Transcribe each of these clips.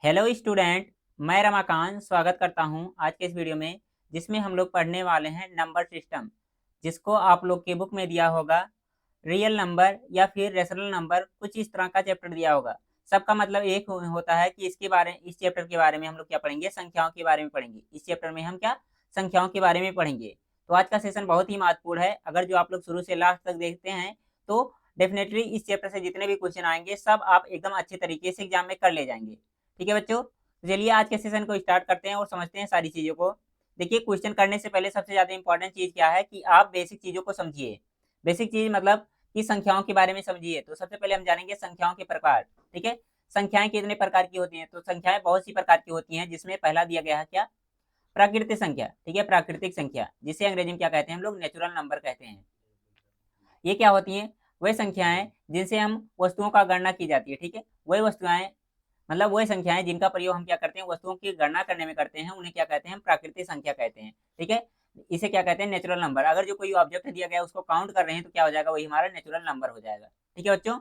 Hello student, मैं रमाकांत स्वागत करता हूं आज के इस वीडियो में, जिसमें हम लोग पढ़ने वाले हैं नंबर सिस्टम, जिसको आप लोग के बुक में दिया होगा रियल नंबर या फिर रेशनल नंबर, कुछ इस तरह का चैप्टर दिया होगा। सबका मतलब एक होता है कि इस चैप्टर के बारे में हम लोग क्या पढ़ेंगे, संख्याओं के बारे में पढ़ेंगे। इस चैप्टर में हम क्या संख्याओं के बारे में पढ़ेंगे। तो आज का सेशन बहुत ही महत्वपूर्ण है। अगर जो आप लोग शुरू से लास्ट तक देखते हैं तो डेफिनेटली इस चैप्टर से जितने भी क्वेश्चन आएंगे सब आप एकदम अच्छे तरीके से एग्जाम में कर ले जाएंगे। ठीक है बच्चों, तो चलिए आज के सेशन को स्टार्ट करते हैं और समझते हैं सारी चीज़ों को। देखिए, क्वेश्चन करने से पहले सबसे ज़्यादा इंपॉर्टेंट चीज़ क्या है कि आप बेसिक चीज़ों को समझिए। बेसिक चीज़ मतलब कि संख्याओं के बारे में समझिए। तो सबसे पहले हम जानेंगे संख्याओं के प्रकार। ठीक है, संख्याएं कितने प्रकार की होती हैं? तो संख्याएं बहुत सी प्रकार की होती हैं, जिसमें पहला दिया गया है क्या, प्राकृतिक संख्या। ठीक है, प्राकृतिक संख्या जिसे अंग्रेजी में क्या कहते हैं हम लोग, नेचुरल नंबर कहते हैं। ये क्या होती हैं? वही संख्याएं जिनसे हम वस्तुओं का गणना की जाती है। ठीक है, वही वस्तुएं मतलब वही संख्याएं जिनका प्रयोग हम क्या करते हैं, वस्तुओं की गणना करने में करते हैं, उन्हें क्या कहते हैं, हम प्राकृतिक संख्या कहते हैं। ठीक है, इसे क्या कहते हैं, नेचुरल नंबर। अगर जो कोई ऑब्जेक्ट दिया गया है उसको काउंट कर रहे हैं तो क्या हो जाएगा, वही हमारा नेचुरल नंबर हो जाएगा। ठीक है बच्चों,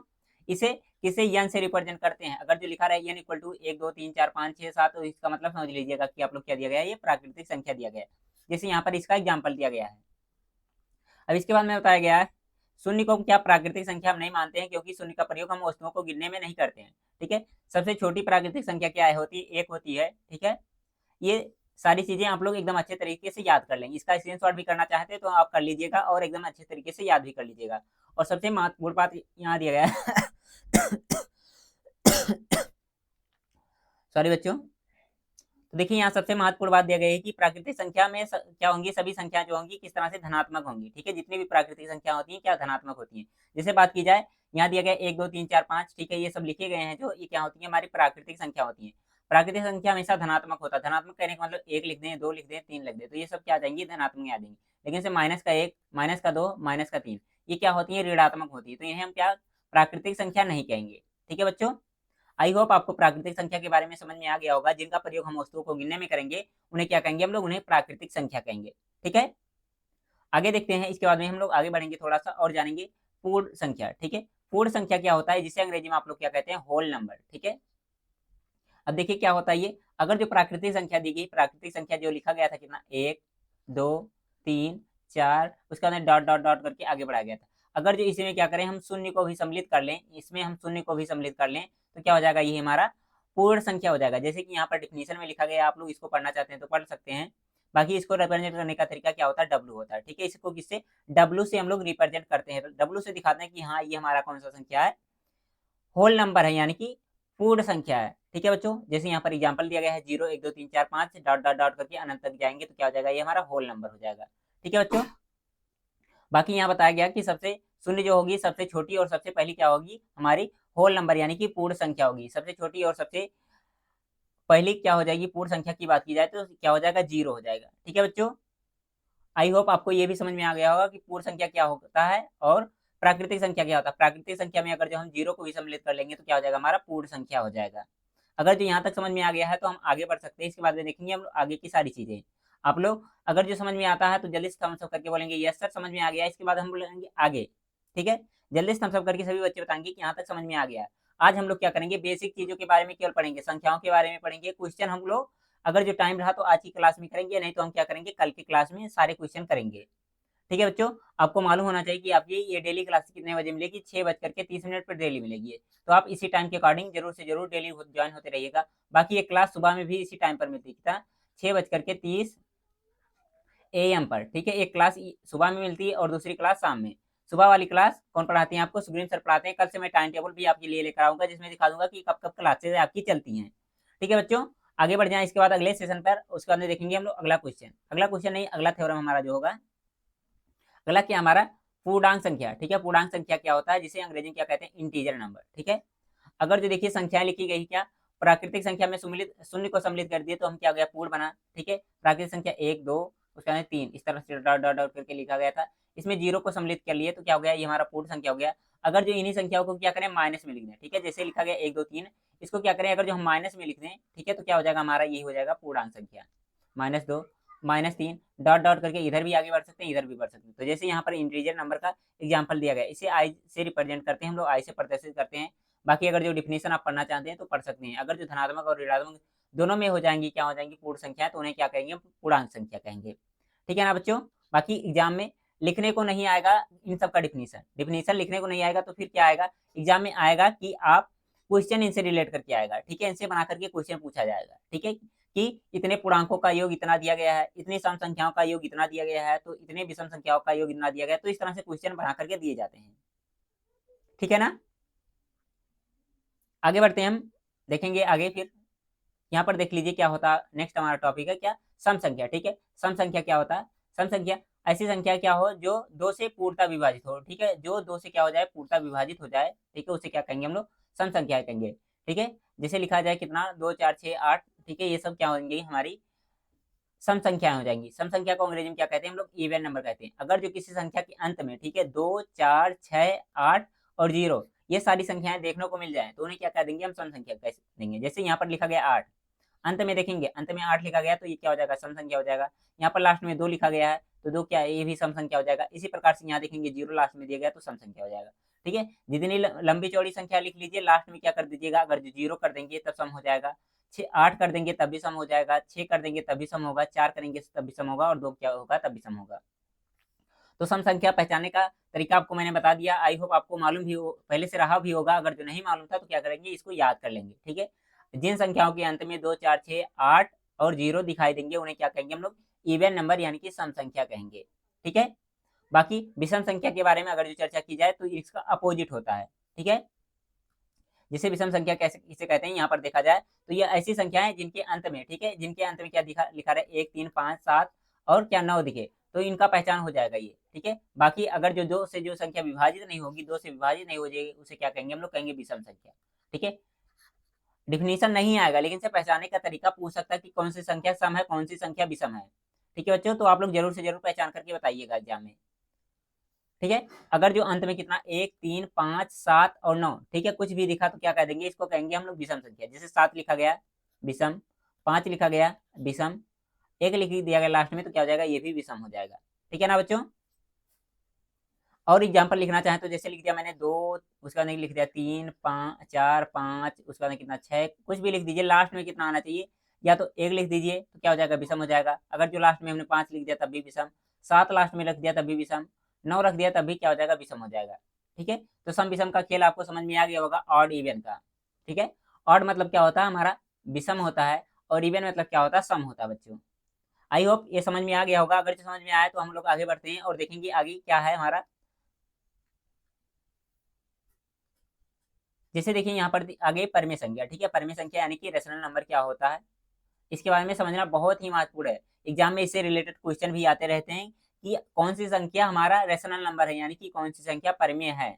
इसे किसे यन से रिप्रेजेंट करते हैं। अगर जो लिखा रहे यन इक्वल टू 1 2 3 4 5 6 7, तो इसका मतलब समझ लीजिएगा कि आप लोग क्या दिया गया है, ये प्राकृतिक संख्या दिया गया है। जैसे यहाँ पर इसका एग्जाम्पल दिया गया है। अब इसके बाद में बताया गया है शून्य को क्या प्राकृतिक संख्या हम नहीं मानते हैं, क्योंकि शून्य का प्रयोग हम वस्तुओं को गिनने में नहीं करते हैं। ठीक है, सबसे छोटी प्राकृतिक संख्या क्या है, होती है, एक होती है। ठीक है, ये सारी चीजें आप लोग एकदम अच्छे तरीके से याद कर लेंगे। इसका स्क्रीनशॉट भी करना चाहते हैं तो आप कर लीजिएगा और एकदम अच्छे तरीके से याद भी कर लीजिएगा। और सबसे महत्वपूर्ण बात यहाँ दिया गया है सॉरी बच्चों। तो देखिए, यहाँ सबसे महत्वपूर्ण बात दिया गया है कि प्राकृतिक संख्या में क्या होंगी, सभी संख्या जो होंगी किस तरह से धनात्मक होंगी। ठीक है, जितनी भी प्राकृतिक संख्या होती है क्या धनात्मक होती है। जैसे बात की जाए, यहाँ दिया गया 1 2 3 4 5। ठीक है, ये सब लिखे गए हैं, जो ये क्या होती है, हमारी प्राकृतिक संख्या होती है। प्राकृतिक संख्या हमेशा धनात्मक होता है। धनात्मक कहने का मतलब 1 लिख दें, 2 लिख दें, 3 लिख दें, तो ये सब क्या आ जाएंगी, धनात्मक आ जाएंगी। लेकिन जैसे -1 -2 -3, ये क्या होती है, ऋणात्मक होती है। तो इन्हें हम क्या प्राकृतिक संख्या नहीं कहेंगे। ठीक है बच्चों, आई होप आपको प्राकृतिक संख्या के बारे में समझ में आ गया होगा। जिनका प्रयोग हम वस्तुओं को गिनने में करेंगे उन्हें क्या कहेंगे हम लोग, उन्हें प्राकृतिक संख्या कहेंगे। ठीक है, आगे देखते हैं। इसके बाद में हम लोग आगे बढ़ेंगे थोड़ा सा और जानेंगे पूर्ण संख्या। ठीक है, पूर्ण संख्या क्या होता है, जिसे अंग्रेजी में आप लोग क्या कहते हैं, होल नंबर। ठीक है, अब देखिए क्या होता है ये। अगर जो प्राकृतिक संख्या दी गई, प्राकृतिक संख्या जो लिखा गया था कितना, 1 2 3 4, उसके बाद डॉट डॉट डॉट करके आगे बढ़ाया गया था। अगर जो इसी में क्या करें, हम शून्य को भी सम्मिलित कर लें, इसमें हम शून्य को भी सम्मिलित कर लें, तो क्या हो जाएगा, ये हमारा पूर्ण संख्या हो जाएगा। जैसे कि यहाँ पर डिफिनीशन में लिखा गया है, आप लोग इसको पढ़ना चाहते हैं तो पढ़ सकते हैं। बाकी इसको रिप्रेजेंट करने का तरीका क्या होता है, डब्लू होता है। ठीक है, इसको किससे, डब्लू से हम लोग रिप्रेजेंट करते हैं। डब्लू से दिखाते हैं कि हाँ, ये हमारा कौन सा संख्या है, होल नंबर है, यानी कि पूर्ण संख्या है। ठीक है बच्चों, जैसे यहाँ पर एग्जांपल दिया गया है 0 1 2 3 4 5 डॉट डॉट डॉट करके अनंत तक जाएंगे तो क्या हो जाएगा, ये हमारा होल नंबर हो जाएगा। ठीक है बच्चों, बाकी यहाँ बताया गया कि सबसे शून्य जो होगी सबसे छोटी और सबसे पहली क्या होगी, हमारी होल नंबर यानी कि पूर्ण संख्या होगी। सबसे छोटी और सबसे पहली क्या हो जाएगी, पूर्ण संख्या की बात की जाए तो क्या हो जाएगा, 0 हो जाएगा। ठीक है बच्चों, आई होप आपको ये भी समझ में आ गया होगा कि पूर्ण संख्या क्या होता है और प्राकृतिक संख्या क्या होता है। प्राकृतिक संख्या में अगर जो हम 0 को भी सम्मिलित कर लेंगे तो क्या हो जाएगा, हमारा पूर्ण संख्या हो जाएगा। अगर जो यहाँ तक समझ में आ गया है तो हम आगे बढ़ सकते हैं। इसके बाद में देखेंगे हम लोग आगे की सारी चीजें। आप लोग अगर जो समझ में आता है तो जल्दी से थम्स अप करके बोलेंगे यस सर समझ में आ गया। इसके बाद हम बोलेंगे आगे। ठीक है, जल्दी से थम्स अप करके सभी बच्चे बताएंगे कि यहाँ तक समझ में आ गया। आज हम लोग क्या करेंगे, बेसिक चीजों के बारे में केवल पढ़ेंगे, संख्याओं के बारे में पढ़ेंगे। क्वेश्चन हम लोग अगर जो टाइम रहा तो आज की क्लास में करेंगे, नहीं तो हम क्या करेंगे, कल की क्लास में सारे क्वेश्चन करेंगे। ठीक है बच्चों, आपको मालूम होना चाहिए कि आपकी ये डेली क्लास कितने बजे मिलेगी, 6:30 पर डेली मिलेगी। तो आप इसी टाइम के अकॉर्डिंग जरूर से जरूर डेली ज्वाइन होते रहिएगा। बाकी ये क्लास सुबह में भी इसी टाइम पर मिलती है, 6:30 AM पर। ठीक है, एक क्लास सुबह में मिलती है और दूसरी क्लास शाम में। सुबह वाली क्लास कौन पढ़ाते हैं आपको, सुग्रीव सर पढ़ाते हैं। कल से मैं टाइम टेबल भी आपके लिए लेकर आऊंगा, जिसमें दिखा दूंगा कि कब कब क्लासेज आपकी चलती हैं। ठीक है बच्चों, आगे बढ़ जाए इसके बाद अगले सेशन पर। उसके बाद में देखेंगे हम लोग अगला क्वेश्चन, अगला क्वेश्चन नहीं, अगला थ्योरम हमारा जो होगा, अगला क्या हमारा, पूर्णांक संख्या। ठीक है, पूर्णांक संख्या क्या होता है, जिसे अंग्रेजी में क्या कहते हैं, इंटीजर नंबर। ठीक है, अगर जो देखिए संख्याएं लिखी गई क्या, प्राकृतिक संख्या में सम्मिलित शून्य को सम्मिलित कर दिए तो हम क्या हो गया, पूर्ण बना। ठीक है, प्राकृतिक संख्या 1 2 उसके बाद 3, इस तरह से डॉट डॉट डॉट करके लिखा गया था। इसमें 0 को सम्मिलित कर लिए तो क्या हो गया, ये हमारा पूर्ण संख्या हो गया। अगर जो इन्हीं संख्याओं को क्या करें, माइनस में लिख दें। ठीक है, जैसे लिखा गया 1 2 3, इसको क्या करें, अगर जो हम माइनस में लिख दें, ठीक है, तो क्या हो जाएगा, हमारा यही हो जाएगा पूर्णांक संख्या। -2 -3 डॉट डॉट करके इधर भी आगे बढ़ सकते हैं, इधर भी बढ़ सकते हैं। तो जैसे यहाँ पर इंटीजर नंबर का एग्जाम्पल दिया गया, इसे आई से रिप्रेजेंट करते हैं हम लोग, आई से प्रदर्शित करते हैं। बाकी अगर जो डिफिनेशन आप पढ़ना चाहते हैं तो पढ़ सकते हैं। अगर जो धनात्मक और ऋणात्मक दोनों में हो जाएंगी, क्या हो जाएंगी, पूर्ण संख्या, तो उन्हें क्या कहेंगे, पूर्णांक संख्या कहेंगे। ठीक है ना बच्चों। बाकी एग्जाम में लिखने को नहीं आएगा इन सब का डिफिनेशन लिखने को नहीं आएगा, तो फिर क्या आएगा एग्जाम में, आएगा कि आप क्वेश्चन इनसे रिलेट करके आएगा। ठीक है, इनसे बना करके क्वेश्चन पूछा जाएगा। ठीक है, कि इतने पूर्णांकों का योग इतना दिया गया है, इतनी सम संख्याओं का योग इतना दिया गया है, तो इतने विषम संख्याओं का योग इतना दिया गया है, तो इस तरह से क्वेश्चन बना करके दिए जाते हैं। ठीक है ना। आगे बढ़ते हैं, हम देखेंगे आगे। फिर यहाँ पर देख लीजिए क्या होता, नेक्स्ट हमारा टॉपिक है क्या, सम संख्या। ठीक है, सम संख्या क्या होता है, सम संख्या ऐसी संख्या क्या हो जो दो से पूर्णतः विभाजित हो। ठीक है, जो दो से क्या हो जाए, पूर्णतः विभाजित हो जाए। ठीक है, उसे क्या कहेंगे हम लोग, सम संख्या कहेंगे। ठीक है, जैसे लिखा जाए कितना, 2 4 6 8। ठीक है, ये सब क्या होंगी, हमारी सम संख्याएं हो जाएंगी। सम संख्या को अंग्रेजी में क्या कहते हैं हम लोग, इवन नंबर कहते हैं। अगर जो किसी संख्या के अंत में, ठीक है, 2 4 6 8 और 0, ये सारी संख्याएं देखने को मिल जाए, तो उन्हें क्या कह देंगे, हम सम संख्या कह देंगे। जैसे यहाँ पर लिखा गया 8, अंत में देखेंगे, अंत में 8 लिखा गया, तो ये क्या हो जाएगा, सम संख्या हो जाएगा। यहाँ पर लास्ट में 2 लिखा गया है, तो 2 क्या है, ये भी सम संख्या हो जाएगा। इसी प्रकार से यहाँ देखेंगे 0 लास्ट में दिया गया, तो सम संख्या हो जाएगा। ठीक है, जितनी लंबी चौड़ी संख्या लिख लीजिए, लास्ट में क्या कर दीजिएगा, अगर जो 0 कर देंगे तब सम हो जाएगा, 8 कर देंगे तब भी सम हो जाएगा, 6 कर देंगे तब भी सम होगा, 4 करेंगे तब भी सम होगा, और 2 क्या होगा, तब भी सम होगा। तो सम संख्या पहचानने का तरीका आपको मैंने बता दिया। आई होप आपको मालूम भी हो, पहले से रहा भी होगा। अगर जो नहीं मालूम था तो क्या करेंगे, इसको याद कर लेंगे। ठीक है, जिन संख्याओं के अंत में 2 4 6 8 और 0 दिखाई देंगे, उन्हें क्या कहेंगे हम लोग, इवन नंबर यानी कि सम संख्या कहेंगे। ठीक है, बाकी विषम संख्या के बारे में अगर जो चर्चा की जाए तो इसका अपोजिट होता है। ठीक है, जिसे विषम संख्या कैसे इसे कहते हैं, यहाँ पर देखा जाए तो ये ऐसी संख्या है जिनके अंत में, ठीक है, जिनके अंत में क्या लिखा रहा है, 1 3 5 7 और क्या 9 दिखे, तो इनका पहचान हो जाएगा ये। ठीक है, बाकी अगर जो दो से जो संख्या विभाजित नहीं होगी, 2 से विभाजित नहीं हो जाएगी, उसे क्या कहेंगे हम लोग, कहेंगे विषम संख्या। ठीक है, डिफिनीशन नहीं आएगा, लेकिन से पहचानने का तरीका पूछ सकता है कि कौन सी संख्या सम है, कौन सी संख्या विषम है। ठीक है बच्चों, तो आप लोग जरूर से जरूर पहचान करके बताइएगा एग्जाम में। ठीक है, अगर जो अंत में कितना, 1 3 5 7 और 9, ठीक है, कुछ भी दिखा तो क्या कह देंगे, इसको कहेंगे हम लोग विषम संख्या। जैसे 7 लिखा गया विषम, 5 लिखा गया विषम, 1 लिख दिया गया लास्ट में, तो क्या हो जाएगा, ये भी विषम हो जाएगा। ठीक है ना बच्चों। और एग्जाम्पल लिखना चाहें तो जैसे लिख दिया मैंने 2, उसका बाद लिख दिया 3 5 4 5, उसका बाद कितना 6, कुछ भी लिख दीजिए, लास्ट में कितना आना चाहिए, या तो 1 लिख दीजिए तो क्या हो जाएगा, विषम हो जाएगा। अगर जो लास्ट में हमने 5 लिख दिया तब भी विषम, 7 लास्ट में रख दिया तब भी विषम, 9 रख दिया तब भी क्या हो जाएगा, विषम हो जाएगा। ठीक है, तो सम विषम का खेल आपको समझ में आ गया होगा, ऑड इवन का। ठीक है, ऑड मतलब क्या होता है, हमारा विषम होता है, और इवन मतलब क्या होता है, सम होता है बच्चों। आई होप ये समझ में आ गया होगा। अगर समझ में आया तो हम लोग आगे बढ़ते हैं और देखेंगे आगे क्या है हमारा। जैसे देखिए यहाँ पर आगे परिमेय संख्या। ठीक है, परिमेय संख्या यानी कि रेशनल नंबर क्या होता है, इसके बारे में समझना बहुत ही महत्वपूर्ण है। एग्जाम में इससे रिलेटेड क्वेश्चन भी आते रहते हैं कि कौन सी संख्या हमारा रेशनल नंबर है, यानी कि कौन सी संख्या परिमेय है।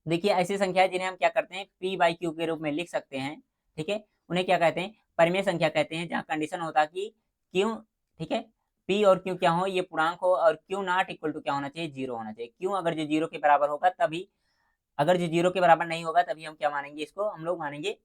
देखिए ऐसी संख्या है जिन्हें हम क्या करते हैं, पी बाई क्यू के रूप में लिख सकते हैं। ठीक है, उन्हें क्या कहते हैं, परिमेय संख्या कहते हैं, जहाँ कंडीशन होता है कि क्यों, ठीक है, पी और क्यू क्या हो, ये पूर्णांक हो, और क्यू नॉट इक्वल टू क्या होना चाहिए, 0 होना चाहिए। क्यों, अगर जो 0 के बराबर होगा तभी, अगर जो 0 के बराबर नहीं होगा तभी हम क्या मानेंगे, इसको हम लोग मानेंगे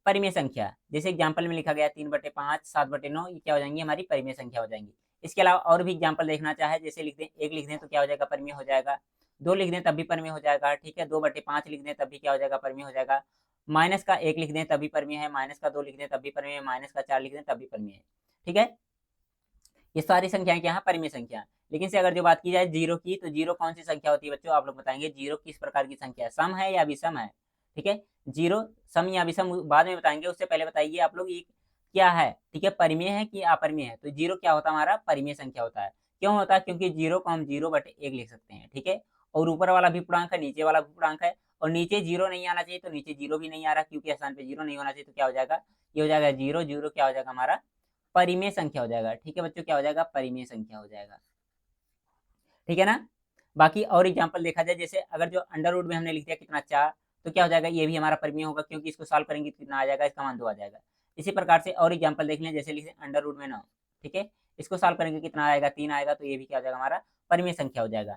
परिमेय संख्या। जैसे एग्जाम्पल में लिखा गया 3/5 7/9, ये क्या हो जाएंगी, हमारी परिमेय संख्या हो जाएंगी। इसके अलावा और भी एग्जाम्पल देखना चाहे, जैसे लिख दें 1 लिख दें तो क्या हो जाएगा, परिमेय हो जाएगा। 2 लिख दें तब भी परिमेय हो जाएगा। ठीक है, 2/5 लिख दें तब भी क्या हो जाएगा, परिमेय हो जाएगा। माइनस का 1 लिख दें तब भी परिमेय है, माइनस का 2 लिख दें तब भी परिमेय है, माइनस का 4 लिख दें तब भी परिमेय है। ठीक है, ये सारी संख्याएं क्या है, परिमेय संख्या। लेकिन से अगर जो बात की जाए 0 की, तो 0 कौन सी संख्या होती है बच्चों, आप लोग बताएंगे 0 किस प्रकार की संख्या है, सम है या विषम है। ठीक है, 0 सम या विषम बाद में बताएंगे, उससे पहले बताइए आप लोग ये क्या है। ठीक है, परिमेय है कि अपरिमेय है। तो 0 क्या होता है, हमारा परिमेय संख्या होता है। क्यों होता है, क्योंकि 0 को हम 0/1 लिख सकते हैं। ठीक है, और ऊपर वाला भी पूर्णांक है, नीचे वाला भी पूर्णांक है, और नीचे 0 नहीं आना चाहिए, तो नीचे 0 भी नहीं आ रहा, क्योंकि स्थान पे 0 नहीं होना चाहिए, तो क्या हो जाएगा, ये हो जाएगा 0 0, क्या हो जाएगा हमारा, परिमेय संख्या हो जाएगा। ठीक है बच्चों, क्या हो जाएगा, परिमेय संख्या हो जाएगा। ठीक है ना। बाकी और एग्जांपल देखा जाए, जैसे अगर जो अंडर रूट में हमने लिख दिया कितना 4, तो क्या हो जाएगा, ये भी हमारा परिमेय होगा, क्योंकि इसको सॉल्व करेंगे तो कितना आ जाएगा, इसका मान 2 आ जाएगा। इसी प्रकार से और एग्जांपल देख लें, जैसे लिखे अंडर रूट में 9, ठीक है, इसको सॉल्व करेंगे कितना आएगा, 3 आएगा, तो ये भी क्या हो जाएगा, हमारा परिमेय संख्या हो जाएगा।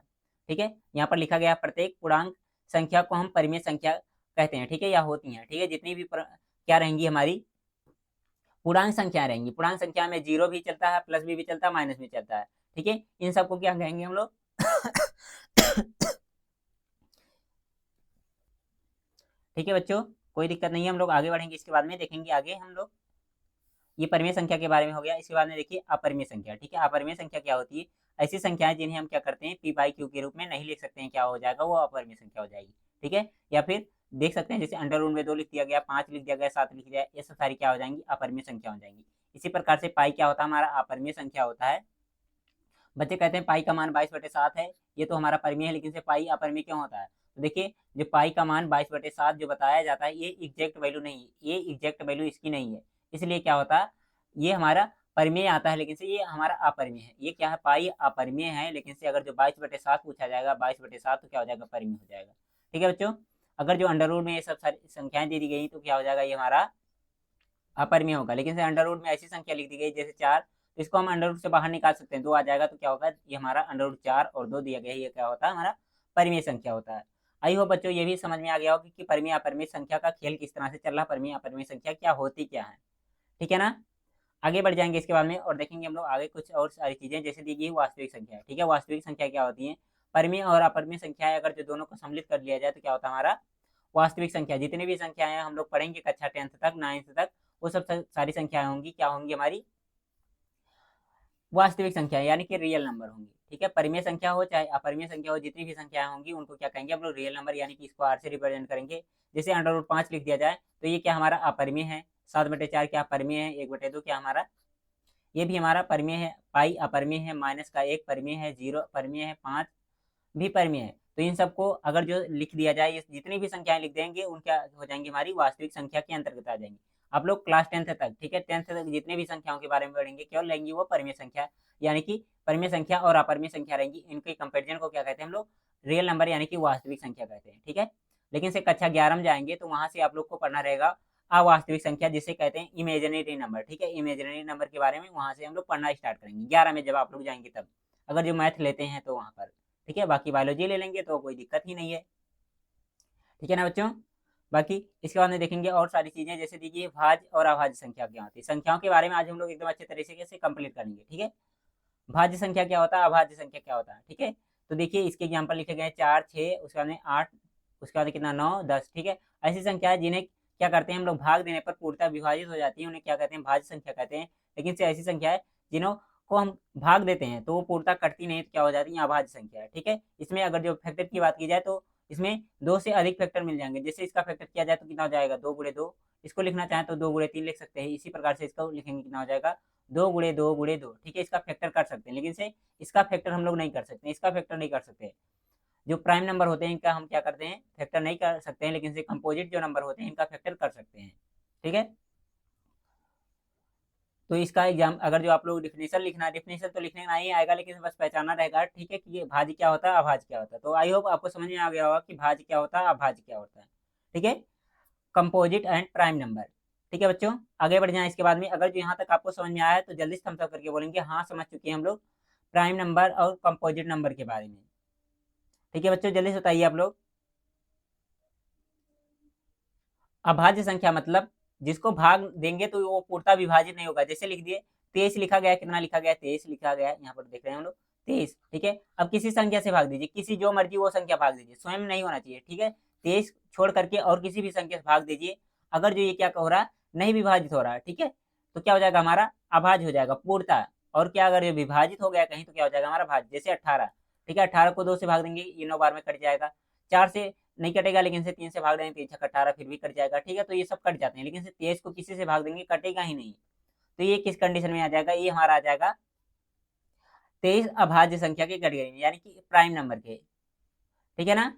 ठीक है, यहाँ पर लिखा गया प्रत्येक पूर्णांक संख्या को हम परिमेय संख्या कहते हैं। ठीक है, या होती हैं। ठीक है, जितनी भी क्या रहेंगी, हमारी पूर्णांक संख्या रहेंगी। पूर्णांक संख्या में 0 भी चलता है, प्लस भी चलता है, माइनस भी चलता है। ठीक है, इन सबको क्या कहेंगे हम लोग ठीक है बच्चों, कोई दिक्कत नहीं है। हम लोग आगे बढ़ेंगे, इसके बाद में देखेंगे आगे हम लोग। ये परिमेय संख्या के बारे में हो गया। इसके बाद में देखिए अपरिमेय संख्या। ठीक है, अपरिमेय संख्या क्या होती है? ऐसी संख्याएं जिन्हें हम क्या करते हैं, पी बाई क्यू के रूप में नहीं लिख सकते हैं, क्या हो जाएगा, वो अपरिमेय संख्या हो जाएगी। ठीक है, या फिर देख सकते हैं जैसे अंडर रूट में 2 लिख दिया गया, 5 लिख दिया गया, 7 लिख दिया, ये सब सारी क्या हो जाएंगी, अपरिमेय संख्या हो जाएंगी। इसी प्रकार से पाई क्या होता है, हमारा अपरिमेय संख्या होता है। बच्चे कहते हैं पाई का मान 22/7 है, ये तो हमारा परिमेय है, लेकिन से पाई अपरिमेय क्यों होता है? तो देखिए, जो पाई का मान 22/7 जो बताया जाता है, ये एग्जैक्ट वैल्यू नहीं है, ये एग्जैक्ट वैल्यू इसकी नहीं है। इसलिए क्या होता है, ये हमारा परिमेय आता है, लेकिन से ये हमारा अपरिमेय है। ये क्या है, पाई अपरिमेय है, लेकिन से अगर जो 22/7 पूछा जाएगा, 22/7 तो क्या हो जाएगा, परिमेय हो जाएगा। ठीक है बच्चों, अगर जो अंडर रूट में ये सब सारी संख्याएं दे दी गई तो क्या हो जाएगा, ये हमारा अपरिमेय होगा। लेकिन से अंडर रूट में ऐसी संख्या लिख दी गई जैसे 4, तो इसको हम अंडर रूट से बाहर निकाल सकते हैं, 2 आ जाएगा, तो क्या होगा, ये हमारा अंडर रूट 4 और 2 दिया गया है, ये क्या होता है, हमारा परिमेय संख्या होता है। आई होप बच्चों ये भी समझ में आ गया होगा कि परिमेय अपरिमेय संख्या का खेल किस तरह से चल रहा है, परिमेय अपरिमेय संख्या क्या होती क्या है। ठीक है ना, आगे बढ़ जाएंगे इसके बाद में और देखेंगे हम लोग आगे कुछ और सारी चीजें, जैसे दी गई वास्तविक संख्या। ठीक है, वास्तविक संख्या क्या होती है, परिमेय और अपरिमेय संख्या अगर जो दोनों को सम्मिलित कर लिया जाए तो क्या होता है, हमारा वास्तविक संख्या। जितनी भी संख्याएं हम लोग पढ़ेंगे कक्षा 10th तक, 9th तक, वो सब सारी संख्याएं होंगी, क्या होंगी, हमारी वास्तविक संख्या, यानी कि रियल नंबर होंगी। ठीक है, परिमेय संख्या हो चाहे अपरिमेय संख्या हो, जितनी भी संख्याएं होंगी उनको क्या कहेंगे हम लोग, रियल नंबर, यानी कि इसको आर से रिप्रेजेंट करेंगे। जैसे अंडर रूट 5 लिख दिया जाए तो ये क्या हमारा अपरिमेय है, 7/4 क्या परिमेय है, 1/2 क्या हमारा, ये भी हमारा परिमेय है। पाई अपरिमेय है, माइनस का 1 परिमेय है, 0 परिमेय है, 5 भी परिमेय है। तो इन सबको अगर जो लिख दिया जाए, ये जितनी भी संख्याएं लिख देंगे उन क्या हो जाएंगी, हमारी वास्तविक संख्या के अंतर्गत आ जाएंगी। आप लोग क्लास 10th तक, ठीक है, 10th तक जितने भी संख्याओं के बारे में पढ़ेंगे केवल लेंगी वो परिमेय संख्या, यानी कि परिमेय संख्या और अपरिमेय संख्या रहेंगी। इनके कंपेरिजन को क्या कहते हैं हम लोग, रियल नंबर यानी कि वास्तविक संख्या कहते हैं। ठीक है, लेकिन से कक्षा 11 में जाएंगे तो वहां से आप लोग को पढ़ना रहेगा अवास्तविक संख्या, जिसे कहते हैं इमेजिनरी नंबर। ठीक है, इमेजिनरी नंबर के बारे में वहां से हम लोग पढ़ना स्टार्ट करेंगे 11 में, जब आप लोग जाएंगे तब, अगर जो मैथ लेते हैं तो वहां पर। ठीक है, बाकी बायोलॉजी ले लेंगे तो कोई दिक्कत ही नहीं है। ठीक है ना बच्चों, बाकी इसके बाद में देखेंगे और सारी चीजें, जैसे देखिए भाज्य और अभाज्य संख्या क्या होती है। संख्याओं के बारे में आज हम लोग एकदम अच्छे तरीके से कंप्लीट करेंगे। ठीक है, भाज्य संख्या क्या होता है, अभाज्य संख्या क्या होता है। ठीक है, तो देखिए इसके एग्जाम्पल लिखे गए 4, 6, उसके बाद में 8, उसके बाद कितना 9, 10। ठीक है, ऐसी संख्या है जिन्हें क्या करते हैं हम लोग, भाग देने पर पूर्णतः विभाजित हो जाती है, उन्हें क्या कहते हैं, भाज्य संख्या कहते हैं। लेकिन से ऐसी संख्या है जिन्हों को हम भाग देते हैं तो वो पूर्णतः कटती नहीं, तो क्या हो जाती है, अभाज्य संख्या है। ठीक है, इसमें अगर जो फैक्टर की बात की जाए तो इसमें 2 से अधिक फैक्टर मिल जाएंगे। जैसे इसका फैक्टर किया जाए तो कितना हो जाएगा, 2 × 2। इसको लिखना चाहें तो 2 × 3 लिख सकते हैं। इसी प्रकार से इसको लिखेंगे, कितना हो जाएगा, 2 × 2 × 2। ठीक है, इसका फैक्टर कर सकते हैं, लेकिन से इसका फैक्टर हम लोग नहीं कर सकते, इसका फैक्टर नहीं कर सकते। जो प्राइम नंबर होते हैं इनका हम क्या करते हैं, फैक्टर नहीं कर सकते हैं, लेकिन से कंपोजिट जो नंबर होते हैं इनका फैक्टर कर सकते हैं। ठीक है, तो इसका एग्जाम अगर जो आप लोग डिफिनेशन लिखना है, डिफिनेशन तो लिखने नहीं आएगा, लेकिन बस पहचाना रहेगा। ठीक है, कि ये भाज्य क्या होता है, अभाज्य क्या होता है। तो आई होप आपको समझ में आ गया होगा कि भाज्य क्या होता है, अभाज्य क्या होता है। ठीक है, कंपोजिट एंड प्राइम नंबर। ठीक है बच्चों, आगे बढ़ जाए इसके बाद में, अगर जो यहाँ तक आपको समझ में आया है तो जल्दी से थम्स अप करके बोलेंगे हाँ समझ चुके हैं हम लोग प्राइम नंबर और कंपोजिट नंबर के बारे में। ठीक है बच्चों, जल्दी से बताइए आप लोग। अभाज्य संख्या मतलब जिसको भाग देंगे तो वो पूर्णतः विभाजित नहीं होगा। जैसे लिख दिए 23 लिखा गया, कितना लिखा गया, 23 लिखा गया, यहाँ पर देख रहे हैं हम लोग 23। ठीक है, अब किसी संख्या से भाग दीजिए, किसी जो मर्जी वो संख्या भाग दीजिए, स्वयं नहीं होना चाहिए। ठीक है, 23 छोड़ करके और किसी भी संख्या से भाग दीजिए, अगर जो ये क्या हो रहा है, नहीं विभाजित हो रहा है, ठीक है, तो क्या हो जाएगा, हमारा अभाज्य हो जाएगा पूर्णतः। और क्या, अगर ये विभाजित हो गया कहीं तो क्या हो जाएगा, हमारा भाज्य। जैसे 18, ठीक है, 18 को 2 से भाग देंगे, ये 9 बार में कट जाएगा। 4 से नहीं कटेगा, लेकिन से 3 से भाग देंगे, 3 × 18 फिर भी कट जाएगा। ठीक है, तो ये सब कट जाते हैं, लेकिन से 23 को किसी से भाग देंगे कटेगा ही नहीं। तो ये किस कंडीशन में आ जाएगा, ये हमारा आ जाएगा 23 अभाज्य संख्या के कैटेगरी में, यानी कि प्राइम नंबर के। ठीक है ना,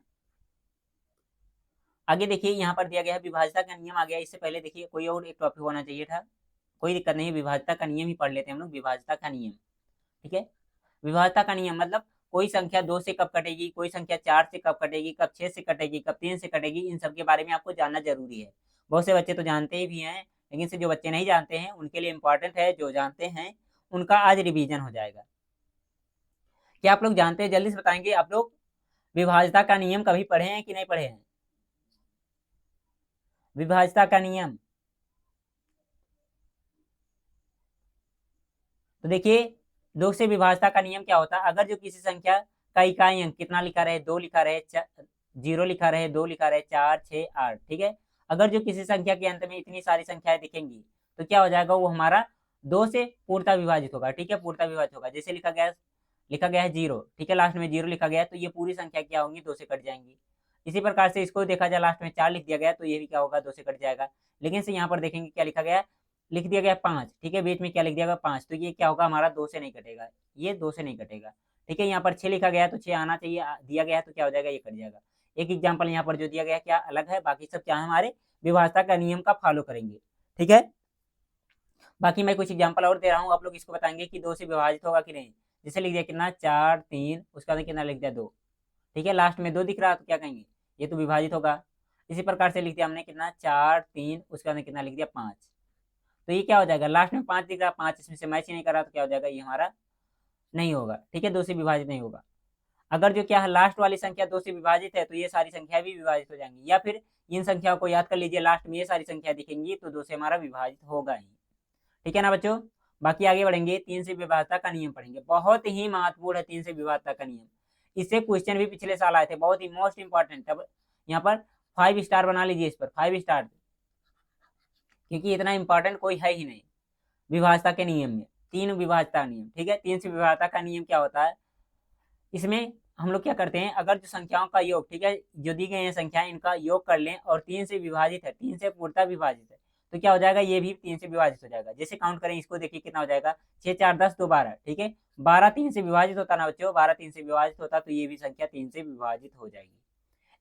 आगे देखिए यहाँ पर दिया गया है विभाज्यता का नियम आ गया। इससे पहले देखिए कोई और एक टॉपिक होना चाहिए था, कोई दिक्कत नहीं, विभाज्यता का नियम ही पढ़ लेते हैं हम लोग, विभाज्यता का नियम। ठीक है, विभाज्यता का नियम मतलब कोई संख्या 2 से कब कटेगी, कोई संख्या 4 से कब कटेगी, कब 6 से कटेगी, कब 3 से कटेगी, इन सब के बारे में आपको जानना जरूरी है। बहुत से बच्चे तो जानते ही भी हैं, लेकिन से जो बच्चे नहीं जानते हैं उनके लिए इंपॉर्टेंट है, जो जानते हैं उनका आज रिवीजन हो जाएगा। क्या आप लोग जानते हैं, जल्दी से बताएंगे आप लोग, विभाज्यता का नियम कभी पढ़े हैं कि नहीं पढ़े हैं? विभाज्यता का नियम, तो देखिए 2 से विभाज्यता का नियम क्या होता है, अगर जो किसी संख्या का इकाई अंक कितना लिखा रहे, 2 लिखा रहे, 0 लिखा रहे, 2 लिखा रहे, 4, 6, 8, ठीक है। अगर जो किसी संख्या के अंत में इतनी सारी संख्याएं दिखेंगी तो क्या हो जाएगा, वो हमारा 2 से पूर्णतः विभाजित होगा, ठीक है, पूर्णतः विभाजित होगा। जैसे लिखा गया है 0, ठीक है, लास्ट में 0 लिखा गया है, तो ये पूरी संख्या क्या होंगी, 2 से कट जाएंगी। इसी प्रकार से इसको देखा जाए, लास्ट में 4 लिख दिया गया तो ये भी क्या होगा, 2 से कट जाएगा। लेकिन से यहाँ पर देखेंगे क्या लिखा गया है, लिख दिया गया 5, ठीक है, बीच में क्या लिख दिया गया 5, तो ये क्या होगा, हमारा 2 से नहीं कटेगा, ये 2 से नहीं कटेगा, ठीक है। यहाँ पर 6 लिखा गया है तो 6 आना चाहिए, दिया गया है तो क्या हो जाएगा, ये कट जाएगा। एक एग्जाम्पल यहाँ पर जो दिया गया है क्या अलग है, बाकी सब क्या हमारे विभाजता का नियम का फॉलो करेंगे, ठीक है। बाकी मैं कुछ एग्जाम्पल और दे रहा हूँ, आप लोग इसको बताएंगे कि 2 से विभाजित होगा कि नहीं। जैसे लिख दिया कितना 4, 3, उसका कितना लिख दिया 2, ठीक है, लास्ट में 2 दिख रहा तो क्या कहेंगे, ये तो विभाजित होगा। इसी प्रकार से लिख दिया हमने कितना 4, 3, उसका कितना लिख दिया 5, तो ये क्या हो जाएगा, लास्ट में 5 दिख रहा, 5 इसमें से मैच ही नहीं कर रहा तो क्या हो जाएगा, ये हमारा नहीं होगा, ठीक है, 2 से विभाजित नहीं होगा। अगर जो क्या है लास्ट वाली संख्या 2 से विभाजित है तो ये सारी संख्या भी विभाजित हो जाएंगी, या फिर इन संख्याओं को याद कर लीजिए, लास्ट में ये सारी संख्या दिखेंगी तो 2 से हमारा विभाजित होगा ही, ठीक है ना बच्चों। बाकी आगे बढ़ेंगे, 3 से विभाजता का नियम पढ़ेंगे, बहुत ही महत्वपूर्ण है 3 से विभाजता का नियम। इससे क्वेश्चन भी पिछले साल आए थे, बहुत ही मोस्ट इंपॉर्टेंट। तब यहाँ पर 5 स्टार बना लीजिए, इस पर 5 स्टार, क्योंकि इतना इंपॉर्टेंट कोई है ही नहीं विभाजता के नियम में, 3 विभाजता नियम, ठीक है। 3 से विभाजता का नियम क्या होता है, इसमें हम लोग क्या करते हैं, अगर जो संख्याओं का योग, ठीक है, जो दी गई है संख्याएं, इनका योग कर लें और 3 से विभाजित है, 3 से पूर्णतः विभाजित है, तो क्या हो जाएगा, ये भी 3 से विभाजित हो जाएगा। जैसे काउंट करें इसको, देखिए कितना हो जाएगा, 6, 4, 10, 2, 12, ठीक है, 12 3 से विभाजित होता ना बच्चों, 12 3 से विभाजित होता तो ये भी संख्या 3 से विभाजित हो जाएगी।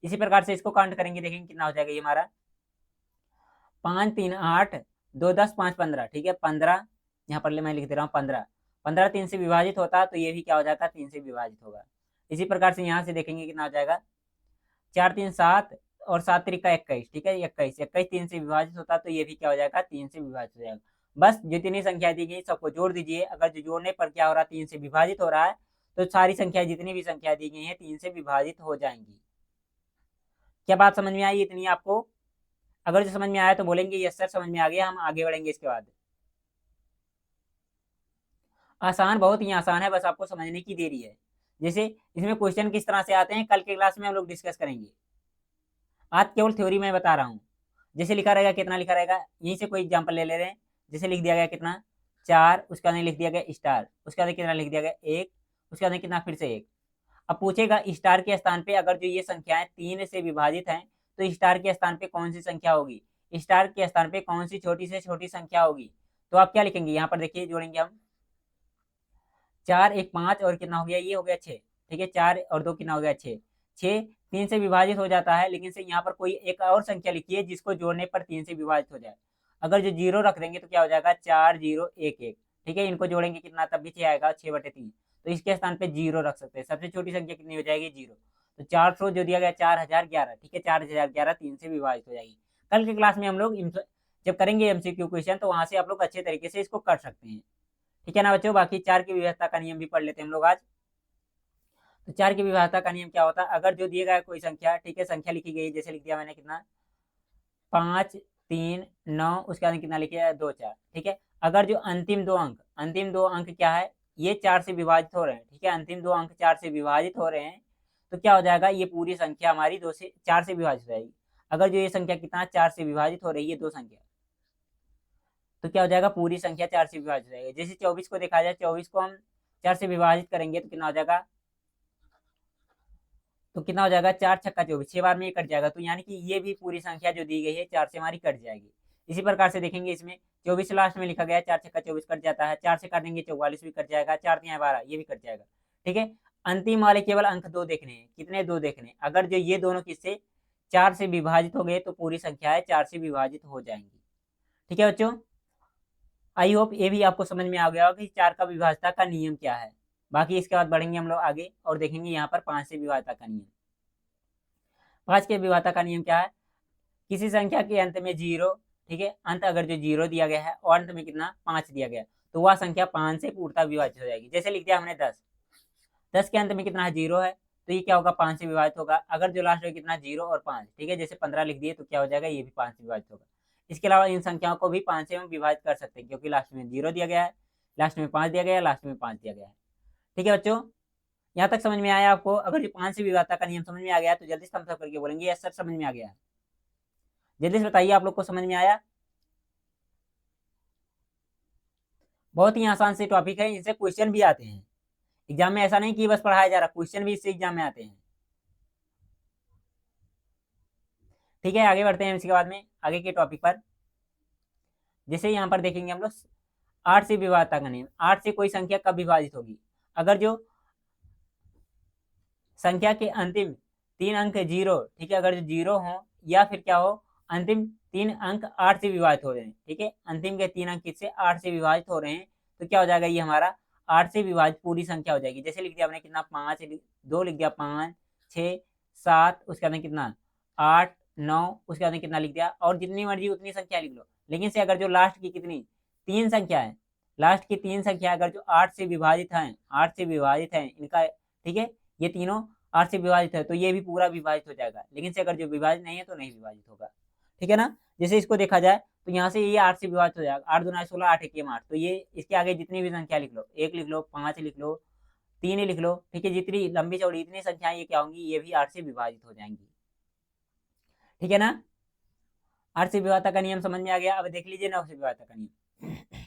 इसी प्रकार से इसको काउंट करेंगे, देखेंगे कितना हो जाएगा, ये हमारा 5, 3, 8, 2, 10, 5, 15, ठीक है, 15, यहाँ पर मैं लिख दे रहा हूँ 15, 15 3 से विभाजित होता तो ये भी क्या हो जाएगा, 3 से विभाजित होगा। इसी प्रकार से यहाँ से देखेंगे कितना हो जाएगा, 4, 3, 7 और 7 त्रिका 21, ठीक है, 21, 21 3 से विभाजित होता तो ये भी क्या हो जाएगा, 3 से विभाजित हो जाएगा। बस जितनी संख्या दी गई सबको जोड़ दीजिए, अगर जो जोड़ने पर क्या हो रहा है, 3 से विभाजित हो रहा है, तो सारी संख्या जितनी भी संख्या दी गई है 3 से विभाजित हो जाएंगी। क्या बात समझ में आई इतनी आपको? अगर जो समझ में आया तो बोलेंगे यस सर समझ में आ गया, हम आगे बढ़ेंगे इसके बाद। आसान, बहुत ही आसान है, बस आपको समझने की देरी है। जैसे इसमें क्वेश्चन किस तरह से आते हैं, कल के क्लास में हम लोग डिस्कस करेंगे, आज केवल थ्योरी में बता रहा हूँ। जैसे लिखा रहेगा, कितना लिखा रहेगा, यहीं से कोई एग्जांपल ले ले रहे हैं। जैसे लिख दिया गया कितना 4, उसका अंदर लिख दिया गया स्टार, उसका अंदर कितना लिख दिया गया 1, उसका अंदर कितना फिर से 1। अब पूछेगा स्टार के स्थान पे अगर जो ये संख्याएं 3 से विभाजित हैं तो स्टार के स्थान पे कौन सी संख्या होगी, स्टार के स्थान पे कौन सी छोटी से छोटी संख्या होगी। तो आप क्या लिखेंगे, यहाँ पर देखिए जोड़ेंगे हम, 4, 1, 5 और कितना हो गया, ये हो गया 6, ठीक है, 4 और 2 कितना हो गया 6, 6 3 से विभाजित हो जाता है, लेकिन से यहाँ पर कोई एक और संख्या लिखिए जिसको जोड़ने पर 3 से विभाजित हो जाए। अगर जो 0 रख देंगे तो क्या हो जाएगा, 4, 0, 1, 1, ठीक है, इनको जोड़ेंगे कितना, तब भी 6 आएगा, 6/3, तो इसके स्थान पे 0 रख सकते हैं। सबसे छोटी संख्या कितनी हो जाएगी, 0, तो 400 जो दिया गया 4011, ठीक है, 4011 3 से विभाजित हो जाएगी। कल की क्लास में हम लोग जब करेंगे एमसीक्यू क्वेश्चन तो वहां से आप लोग अच्छे तरीके से इसको कर सकते हैं, ठीक है ना बच्चों। बाकी 4 की विभाजता का नियम भी पढ़ लेते हैं हम लोग आज। तो 4 की विभाजता का नियम क्या होता है, अगर जो दिया गया कोई संख्या, ठीक है, संख्या लिखी गई, जैसे लिख दिया मैंने कितना 5, 3, 9, उसके बाद कितना लिखिए 2, 4, ठीक है। अगर जो अंतिम दो अंक क्या है, ये 4 से विभाजित हो रहे हैं, ठीक है, अंतिम 2 अंक 4 से विभाजित हो रहे हैं, तो क्या हो जाएगा, ये पूरी संख्या हमारी 2 से 4 से विभाजित हो जाएगी। अगर जो ये संख्या कितना 4 से विभाजित हो रही है, 2 संख्या, तो क्या हो जाएगा, पूरी संख्या 4 से विभाजित हो जाएगी। जैसे 24 को देखा जाए, 24 को हम 4 से विभाजित करेंगे तो कितना हो जाएगा, तो कितना हो जाएगा, 4 छक्का 24, 6 बार में ये कट जाएगा, तो यानी कि ये भी पूरी संख्या जो दी गई है 4 से हमारी कट जाएगी। इसी प्रकार से देखेंगे इसमें 24 लास्ट में लिखा गया है, 4 छक्का 24 कट जाता है, 4 से काटेंगे 44 भी कट जाएगा, 4 3 12 ये भी कट जाएगा, ठीक है। अंतिम वाले केवल अंक 2 देखने हैं, कितने 2 देखने हैं। अगर जो ये दोनों किससे 4 से विभाजित हो गए तो पूरी संख्या है 4 से विभाजित हो जाएंगी, ठीक है बच्चों। आई होप ये भी आपको समझ में आ गया होगा कि 4 का विभाजता का नियम क्या है। बाकी इसके बाद बढ़ेंगे हम लोग आगे और देखेंगे यहाँ पर 5 से विभाजता का नियम। 5 के विभाजता का नियम क्या है, किसी संख्या के अंत में 0, ठीक है, अंत अगर जो 0 दिया गया है और अंत में कितना 5 दिया गया तो वह संख्या 5 से पूर्णतः विभाजित हो जाएगी। जैसे लिख दिया हमने 10, 10 के अंत में कितना है 0 है, तो ये क्या होगा 5 से विभाजित होगा। अगर जो लास्ट में कितना 0 और 5, ठीक है, जैसे 15 लिख दिए तो क्या हो जाएगा, ये भी 5 से विभाजित होगा। इसके अलावा इन संख्याओं को भी 5 से हम विभाजित कर सकते हैं, क्योंकि लास्ट में 0 दिया गया है, लास्ट में 5 दिया गया है, लास्ट में 5 दिया गया है, ठीक है बच्चों। यहाँ तक समझ में आया आपको? अगर जो 5 से विभाज्यता का नियम समझ में आ गया तो जल्दी से थम्स अप करके बोलेंगे यस सर समझ में आ गया। जल्दी से बताइए आप लोग को समझ में आया? बहुत ही आसान से टॉपिक है, इनसे क्वेश्चन भी आते हैं एग्जाम में। ऐसा नहीं कि बस पढ़ाया जा रहा, क्वेश्चन भी इससे एग्जाम में आते हैं। ठीक है, आगे बढ़ते हैं इसके बाद में आगे के टॉपिक पर। जैसे यहाँ पर देखेंगे हम लोग 8 से विभाज्यता का नियम। 8 से कोई संख्या कब विभाजित होगी? अगर जो संख्या के अंतिम 3 अंक 0, ठीक है, अगर जो 0 हो या फिर क्या हो, अंतिम 3 अंक 8 से विभाजित हो रहे हैं, ठीक है, अंतिम के 3 अंक किससे 8 से विभाजित हो रहे हैं, तो क्या हो जाएगा ये हमारा 8 से विभाजित पूरी संख्या हो जाएगी। जैसे लिख दिया आपने कितना 5 2 लिख दिया 5 6 7, उसके बाद में कितना 8 9, उसके बाद में कितना लिख दिया, और जितनी मर्जी उतनी संख्या लिख लो। लेकिन से अगर जो लास्ट की कितनी 3 संख्या है, लास्ट की 3 संख्या अगर जो 8 से विभाजित है, 8 से विभाजित है इनका, ठीक है, ये तीनों 8 से विभाजित है तो ये भी पूरा विभाजित हो जाएगा। लेकिन से अगर जो विभाजित नहीं है तो नहीं विभाजित होगा, ठीक है ना। जैसे इसको देखा जाए तो यहाँ से ये 8 से विभाजित हो जाएगा, 8 दूना 16 8 1 8, तो ये इसके आगे जितनी भी संख्या लिख लो, 1 लिख लो 5 लिख लो 3 लिख लो, ठीक है, जितनी लंबी चौड़ी इतनी संख्याएं ये क्या होंगी, ये भी 8 से विभाजित हो जाएंगी, ठीक है ना। 8 से विभाज्यता का नियम समझ में आ गया। अब देख लीजिए 9 से विभाज्यता का नियम।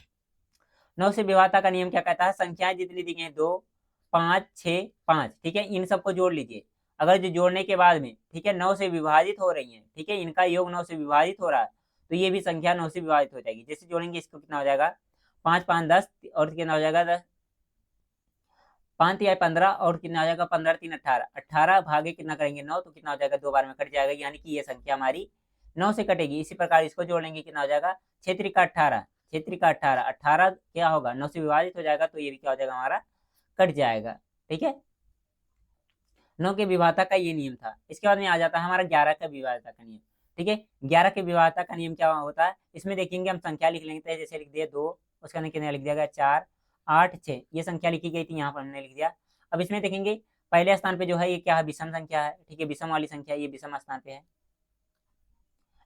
9 से विभाज्यता का नियम क्या कहता है, संख्याएं जितनी दी गई हैं 2 5 6 5, ठीक है, इन सबको जोड़ लीजिए। अगर जो जोड़ने के बाद में, ठीक है, 9 से विभाजित हो रही है, ठीक है, इनका योग 9 से विभाजित हो रहा है, तो ये भी संख्या 9 से विभाजित हो जाएगी। जैसे जोड़ेंगे इसको कितना हो जाएगा 5 5 10, और कितना हो जाएगा 10, 5 या 15, और कितना हो जाएगा 15 3 18, 18 भागे कितना करेंगे 9, तो कितना हो जाएगा 2 बार में कट जाएगा, यानी कि ये संख्या हमारी 9 से कटेगी। इसी प्रकार इसको जोड़ लेंगे कितना हो जाएगा 6 3 का 18, 6 3 का 18, 18 क्या होगा 9 से विभाजित हो जाएगा, तो ये भी क्या हो जाएगा हमारा कट जाएगा, ठीक है। 9 के विभाज्यता का ये नियम था। इसके बाद में आ जाता है हमारा 11 का विभाज्यता का नियम, ठीक है। 11 के विभाज्यता का नियम क्या होता है, इसमें देखेंगे हम संख्या लिख लेंगे, तो जैसे लिख दिया 2, उसका कितना लिख दिया गया 4 8 6, ये संख्या लिखी गई थी, यहाँ पर हमने लिख दिया। अब इसमें देखेंगे पहले स्थान पे जो है ये क्या है, विषम संख्या है, ठीक है, विषम वाली संख्या ये विषम स्थान पे है,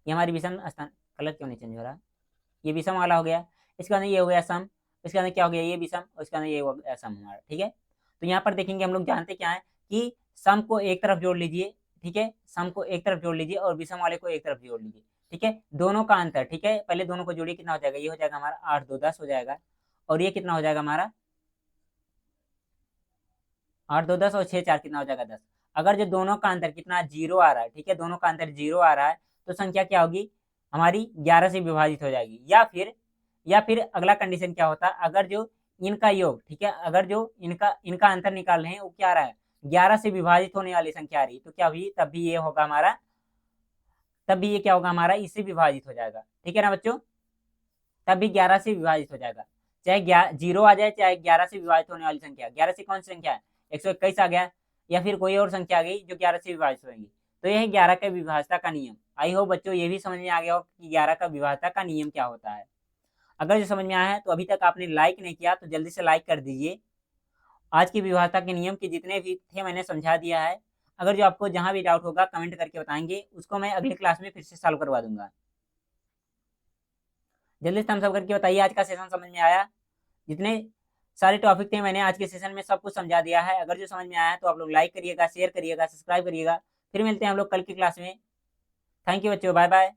ये हमारी विषम स्थान, कलर क्यों नहीं चेंज हो रहा, ये विषम वाला हो गया। इसके अंदर ये हो गया सम, इसके अंदर क्या हो गया ये विषम, और इसके अंदर ये हो गया सम हमारा, ठीक है। तो यहाँ पर देखेंगे हम लोग जानते क्या है कि सम को एक तरफ जोड़ लीजिए, ठीक है, सम को एक तरफ जोड़ लीजिए और विषम वाले को एक तरफ जोड़ लीजिए, ठीक है, दोनों का अंतर, ठीक है, पहले दोनों को जोड़िए, कितना हो जाएगा, ये हो जाएगा हमारा 8 2 10 हो जाएगा, और ये कितना हो जाएगा हमारा 8 2 10, और 6 4 कितना हो जाएगा 10। अगर जो दोनों का अंतर कितना 0 आ रहा है, ठीक है, दोनों का अंतर 0 आ रहा है, तो संख्या क्या होगी हमारी 11 से विभाजित हो जाएगी। या फिर अगला कंडीशन क्या होता है, अगर जो इनका योग, ठीक है, अगर जो इनका इनका अंतर निकाल रहे हैं वो क्या आ रहा है 11 से विभाजित होने वाली संख्या आ रही, तो क्या हुई तब भी ये होगा हमारा, तब भी ये क्या होगा हमारा इससे विभाजित हो जाएगा, ठीक है ना बच्चों, तब भी 11 से विभाजित हो जाएगा। चाहे 0 आ जाए, चाहे 11 से विभाजित होने वाली संख्या, 11 से कौन सी संख्या है 121 आ गया, या फिर कोई और संख्या आ गई जो 11 से विभाजित होगी, तो यह है 11 का विभाज्यता का नियम। आई होप बच्चों ये भी समझ में आ गया हो कि 11 का विभाज्यता का नियम क्या होता है। अगर जो समझ में आया है तो अभी तक आपने लाइक नहीं किया तो जल्दी से लाइक कर दीजिए। आज की विभाज्यता के नियम के जितने भी थे मैंने समझा दिया है। अगर जो आपको जहां भी डाउट होगा कमेंट करके बताएंगे, उसको मैं अगली क्लास में फिर से सॉल्व करवा दूंगा। जल्दी से थम्स अप करके बताइए आज का सेशन समझ में आया। जितने सारे टॉपिक थे मैंने आज के सेशन में सब कुछ समझा दिया है। अगर जो समझ में आया है तो आप लोग लाइक करिएगा, शेयर करिएगा, सब्सक्राइब करिएगा। फिर मिलते हैं हम लोग कल की क्लास में। थैंक यू बच्चों, बाय बाय।